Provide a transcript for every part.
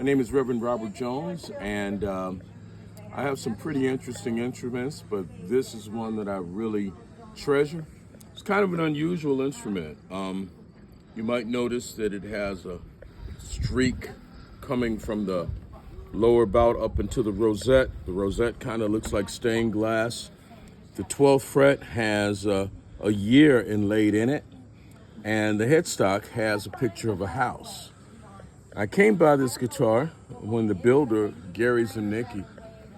My name is Reverend Robert Jones, and I have some pretty interesting instruments, but this is one that I really treasure. It's kind of an unusual instrument. You might notice that it has a streak coming from the lower bout up into the rosette. The rosette kind of looks like stained glass. The 12th fret has a year inlaid in it, and the headstock has a picture of a house. I came by this guitar when the builder, Gary Zimnicki,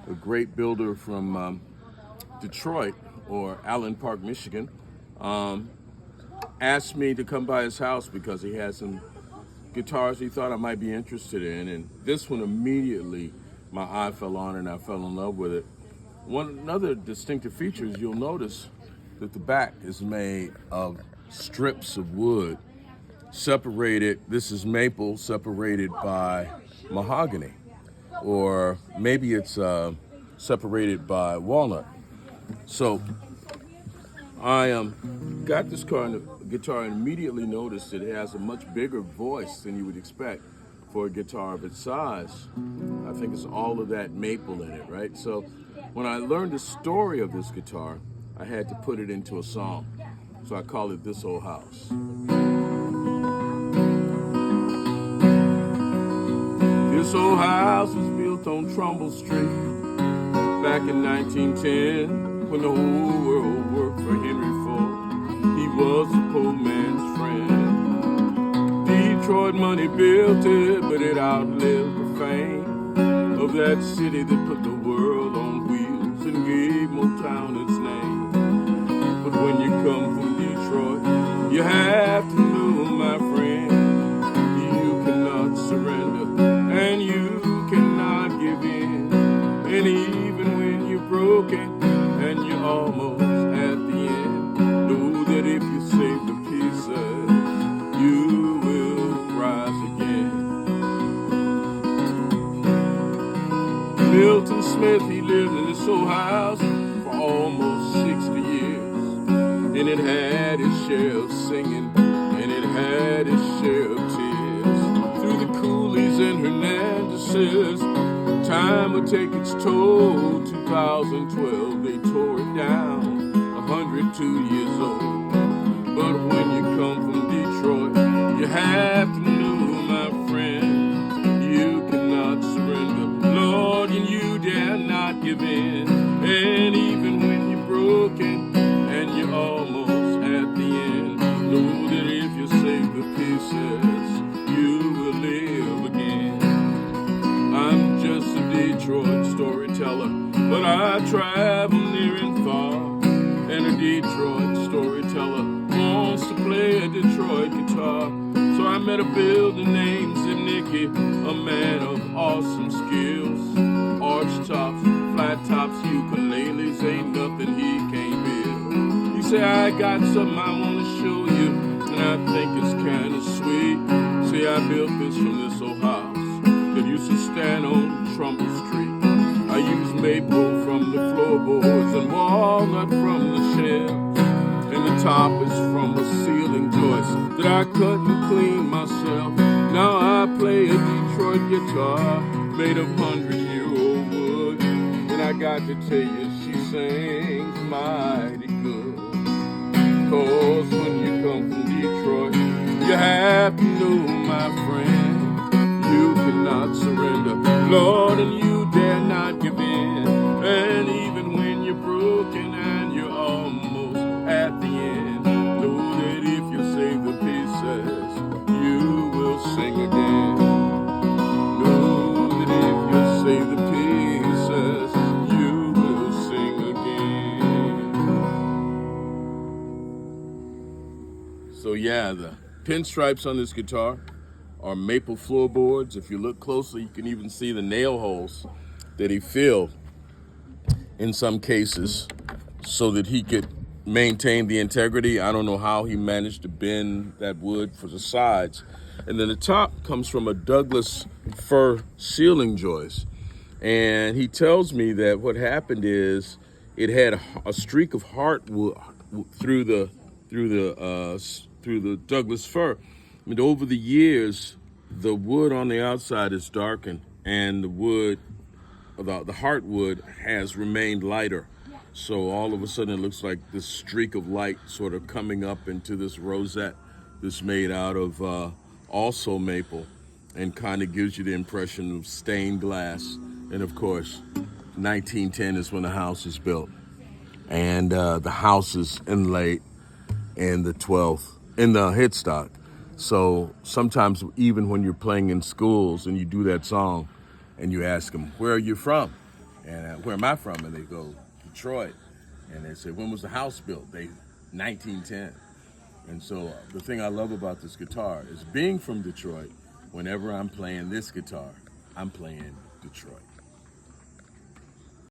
a great builder from Detroit or Allen Park, Michigan, asked me to come by his house because he had some guitars he thought I might be interested in. And this one immediately, my eye fell on and I fell in love with it. Another distinctive feature is you'll notice that the back is made of strips of wood separated. This is maple separated by mahogany, or maybe it's separated by walnut. So I got this guitar and immediately noticed that it has a much bigger voice than you would expect for a guitar of its size. I think it's all of that maple in it, right? So when I learned the story of this guitar, I had to put it into a song. So I call it This Old House. This old house was built on Trumbull Street back in 1910 when the whole world worked for Henry Ford. He was the poor man's friend. Detroit money built it, but it outlived the fame of that city that put the world on wheels and gave Motown its name. But when you come from Detroit, you have to know, my friend, you cannot surrender. And you cannot give in. And even when you're broken and you're almost at the end, know that if you save the pieces, you will rise again. Milton Smith, he lived in this old house for almost 60 years. And it had its share of singing, and it had its share of tears. Through the Coolies and Hernandezes, time would take its toll. 2012, they tore it down, 102 years old. But when you come from Detroit, you have to know, my friend, you cannot surrender, Lord, and you dare not give in. And even when you're broken and you're almost at the end, know that if you save the pieces, you will live again. I'm just a Detroit storyteller, but I travel near and far. And a Detroit storyteller wants to play a Detroit guitar. So I met a builder named Zimnicki, a man of awesome skills. Arch tops, flat tops, ukuleles, ain't nothing he can't build. He said, I got something I want to show you, and I think it's kind of sweet. See, I built this from this old house that used to stand on Trumbull Street. I used maple from the floorboards and walnut from the shelves. And the top is from a ceiling joist that I cut and cleaned myself. Now I play a Detroit guitar made of 100-year-old wood. And I got to tell you, she sings mighty good. 'Cause when you come from Detroit, you have to know, my friend, you cannot surrender, Lord, and you dare not give in. And even when you're broken and you're almost at the end, know that if you save the pieces, you will sing again. Know that if you save the pieces, you will sing again. So yeah, the pinstripes on this guitar are maple floorboards. If you look closely, you can even see the nail holes that he filled in some cases so that he could maintain the integrity. I don't know how he managed to bend that wood for the sides. And then the top comes from a Douglas fir ceiling joist. And he tells me that what happened is it had a streak of heartwood through the Douglas fir. I mean, over the years, the wood on the outside is darkened, and the wood, the heartwood has remained lighter. So all of a sudden it looks like this streak of light sort of coming up into this rosette that's made out of also maple, and kind of gives you the impression of stained glass. And of course, 1910 is when the house is built. And the house is inlaid in the 12th, in the headstock. So sometimes even when you're playing in schools and you do that song and you ask them, where are you from? And where am I from? And they go, Detroit. And they say, when was the house built? 1910. And so the thing I love about this guitar is being from Detroit, whenever I'm playing this guitar, I'm playing Detroit.